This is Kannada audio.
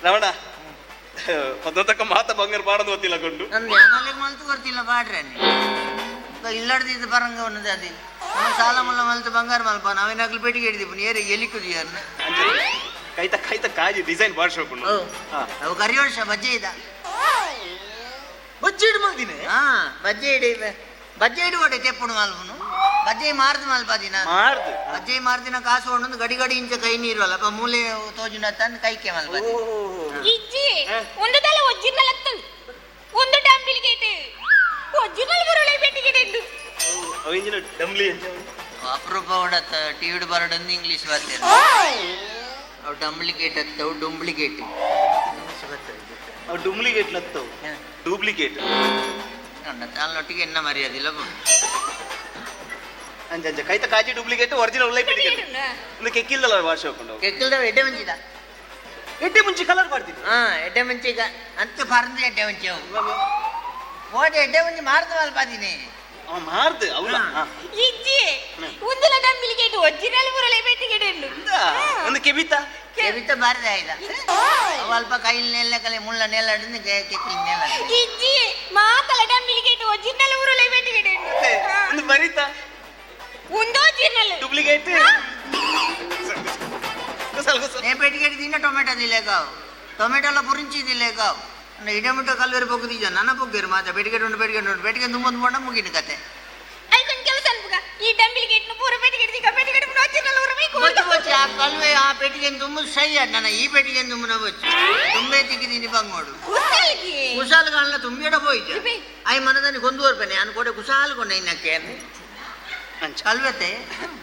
ರಮಣ ಪದ್ಧತಕ್ಕ ಮಾತ ಬಂಗಾರ ಪಾಡೋದು ಗೊತ್ತಿಲ್ಲ ಕೊಂಡು ನಂದು ಯಾನಲ್ಲಿಗೆ ಮಲ್ತು ಗೊತ್ತಿಲ್ಲ ಪಾಡ್ರೆ ಇಲ್ಲಡ್ದಿದ್ದು ಪರಂಗ ఉన్నది అది ಸಾಲ ಮುಲ್ಲ ಮಲ್ತು ಬಂಗಾರ ಮಲ್ಪ ನಾವೇನಾಗ್ಲಿ ಪೆಟ್ಟಿಗೆ ಹಿಡಿದಿಪ್ಪು ಏರಿ ಎಲಿಕುದು ಯಾರನ್ನ ಕೈತ ಕೈತ ಕಾಜಿ ಡಿಸೈನ್ ಬಾಡ್ಸ್ಕೊಂಡು ಅವು ಕರಿ ವರ್ಷ ಬಜ್ಜೆ ಇದ ಬಜ್ಜೆ ಇಡು ಮಲ್ದಿನಿ ಬಜ್ಜೆ ಇಡಿ ಬಜ್ಜೆ ಇಡುವಡೆ ತೆಪ್ಪುಡು ಮಲ್ಪನು ಬಜ್ಜೆ ಮಾರ್ದು ಮಲ್ಪದಿನ ಮಾರ್ದು ಬಜ್ಜೆ ಮಾರ್ದಿನ ಕಾಸು ಹೊಂಡು ಗಡಿ ಗಡಿ ಇಂಚ ಕೈ ನೀರು ಅಲ್ಲ ಮೂಲೆ ತೋಜಿನ ತಂದು ಕೈಕೆ ಮಲ್ಪದಿ ಇಜ್ಜಿ ಒಂದು ತಲೆ ಒಜ್ಜಿನಲ್ ಅತ್ತದು ಒಂದು ಡಂಬಿಲ್ಗೇಟ್ ಒಜ್ಜಿನಲ್ ಬರೋಳೆ ಪೆಟ್ಟಿಗೆಡೆಂಡು ಅವಿಂಜಿನ ಡಂಬ್ಲಿ ಅಪರೂಪ ಹೊಡತ್ತ ಟಿವಿಡ್ ಬರಡಂದು ಇಂಗ್ಲೀಷ್ ಬರ್ತೇನೆ ಅವು ಡಂಬ್ಲಿಗೇಟ್ ಹತ್ತವು ಡುಂಬ್ಲಿಗೇಟ್ ಅವು ಡುಂಬ್ಲಿಗೇಟ್ ಲತ್ತವು ಡೂಪ್ಲಿಕೇಟ್ ಅಲ್ಲೊಟ್ಟಿಗೆ ಎನ್ನ ಮರ್ಯಾದಿಲ್ಲ ಅಂಜ ಅಂಜ ಕೈತ ಕಾಜಿ ಡೂಪ್ಲಿಕೇಟ್ ಒರಿಜಿನಲ್ ಉಳ್ಳೈ ಪೆಟ್ಟಿಗೆ ಒಂದು ಕೆಕ್ಕಿಲ್ದಲ್ಲ ಭಾಷೆ ಹಾಕೊಂಡು ಕೆಕ್ಕಿಲ್ದವ ಎಡ್ಡೆ ಮುಂಚಿದ ಎಡ್ಡೆ ಮುಂಚೆ ಕಲರ್ ಮಾಡ್ತಿದ್ದೆ ಎಡ್ಡೆ ಮುಂಚಿಗ ಅಂತ ಪರಂದು ಎಡ್ಡೆ ಮುಂಚೆ ಓಡಿ ಎಡ್ಡೆ ಮುಂಚೆ ಮಾರ್ದ ಮಲ್ಪಾದೀನಿ ಮಾರ್ದು ಅವಳ ಇಜ್ಜಿ ಒಂದಲ ಡಂಬಿಲ್ಗೇಟ್ ಒಜ್ಜಿನಲ್ ಬರೋಳೆ ಪೆಟ್ಟಿಗೆಡೆಂಡು ಒಂದು ಕೆಬಿತಾ ಕೆವಿತ ಬಾರದೆ ಆಯ್ದ ಅಲ್ಪ ಕೈಲಿ ನೆಲ್ಲ ಕಲೆ ಮುಳ್ಳ ನೆಲ್ಲ ಹಿಡಿದು ಕೆಕ್ಕಿಲ್ ನೆಲ್ಲ ಇಜ್ಜಿ ಮಾತಲ ಡಂಬಿಲ್ಗೇಟ್ ಒಜ್ಜಿನಲ್ ಬರೋಳೆ ಪೆಟ್ಟಿಗೆಡೆಂಡು ಒಂದು ಬರಿತಾ ಒಂದು ಒಜ್ಜಿನಲ್ ಡೂಪ್ಲಿಕೇಟ್ నే పెట్టుకెట్టి తిన్న టొమాటో తిలేకావు టొమాటోలో పురించి తిలేకావు ఇడమిటో కల్వేరు పొక్కు తీజా నన్న పొక్కేరు మాత పెట్టుకెట్టి దుమ్మందు పోవడం ముగిన కತೆ ಐಕೊಂದು ಕೆಲಸ ಅನ್ಪಗ ಈ ಡಂಬಿಲ್ಗೇಟ್ ನು ಪೂರ ಪೆಟ್ಟಿಗೆಡ್ ದಿಕ್ಕ ಪೆಟ್ಟಿಗೆಡ್ ಒಜ್ಜಿನಲ್ ಬರಬೇಕು వచ్చి ఆ కల్వే ఆ పెట్టికెన్ దుమ్ము సై అన్న ఈ పెట్టికెన్ దుమ్ము నవ్వచ్చు తుమ్మే తిక్కి తిని బంగోడు కుసాలు కాళ్ళ తుమ్మిడ పోయిచ్చా అవి మన దాన్ని కొందువరపని అనుకోటే కుసాలు కొన్నాయి నాకే కల్వెతే